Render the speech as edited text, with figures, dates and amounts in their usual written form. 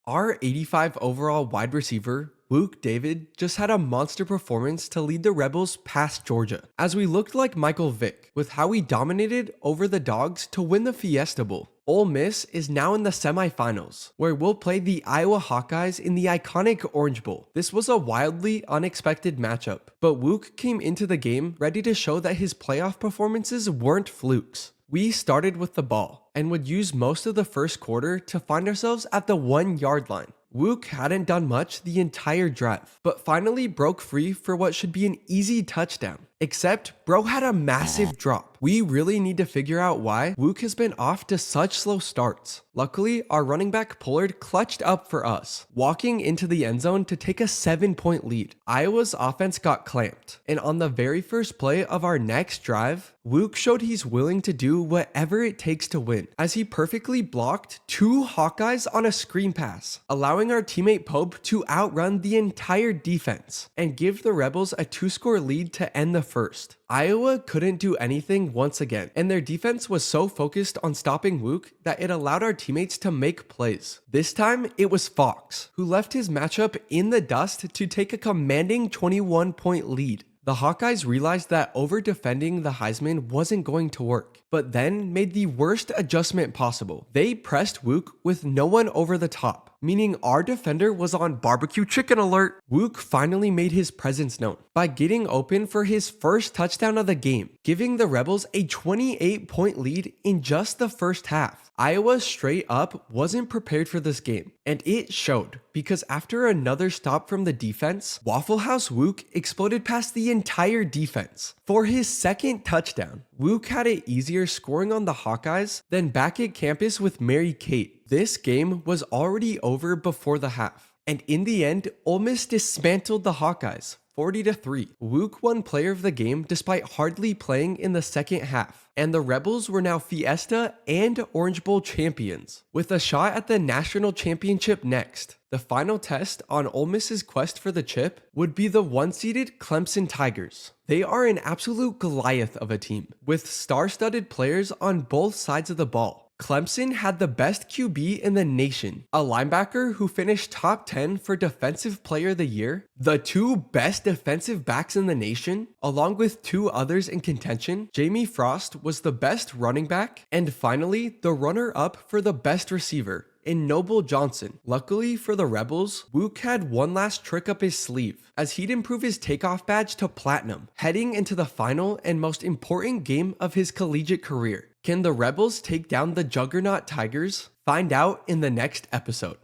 Our 85 overall wide receiver, Wuke David, just had a monster performance to lead the Rebels past Georgia, as we looked like Michael Vick with how he dominated over the Dogs to win the Fiesta Bowl. Ole Miss is now in the semifinals, where we'll play the Iowa Hawkeyes in the iconic Orange Bowl. This was a wildly unexpected matchup, but Wuke came into the game ready to show that his playoff performances weren't flukes. We started with the ball and would use most of the first quarter to find ourselves at the 1-yard line. Wuke hadn't done much the entire drive, but finally broke free for what should be an easy touchdown. Except, bro had a massive drop. We really need to figure out why Wuke has been off to such slow starts. Luckily, our running back Pollard clutched up for us, walking into the end zone to take a 7-point lead. Iowa's offense got clamped, and on the very first play of our next drive, Wuke showed he's willing to do whatever it takes to win, as he perfectly blocked 2 Hawkeyes on a screen pass, allowing our teammate Pope to outrun the entire defense and give the Rebels a 2-score lead to end the first. Iowa couldn't do anything once again, and their defense was so focused on stopping Wuke that it allowed our teammates to make plays. This time, it was Fox, who left his matchup in the dust to take a commanding 21-point lead. The Hawkeyes realized that over-defending the Heisman wasn't going to work, but then made the worst adjustment possible. They pressed Wuke with no one over the top, meaning our defender was on barbecue chicken alert. Wuke finally made his presence known by getting open for his first touchdown of the game, giving the Rebels a 28-point lead in just the first half. Iowa straight up wasn't prepared for this game, and it showed, because after another stop from the defense, Waffle House Wuke exploded past the entire defense. For his second touchdown, Wuke had it easier scoring on the Hawkeyes than back at campus with Mary Kate. This game was already over before the half, and in the end, Ole Miss dismantled the Hawkeyes 40-3. Wuke won player of the game despite hardly playing in the second half, and the Rebels were now Fiesta and Orange Bowl champions, with a shot at the national championship next. The final test on Ole Miss's quest for the chip would be the 1-seeded Clemson Tigers. They are an absolute Goliath of a team, with star-studded players on both sides of the ball. Clemson had the best QB in the nation, a linebacker who finished top 10 for Defensive Player of the Year, the 2 best defensive backs in the nation, along with 2 others in contention. Jamie Frost was the best running back, and finally, the runner-up for the best receiver in Noble Johnson. Luckily for the Rebels, Wuke had one last trick up his sleeve, as he'd improve his takeoff badge to platinum, heading into the final and most important game of his collegiate career. Can the Rebels take down the Juggernaut Tigers? Find out in the next episode.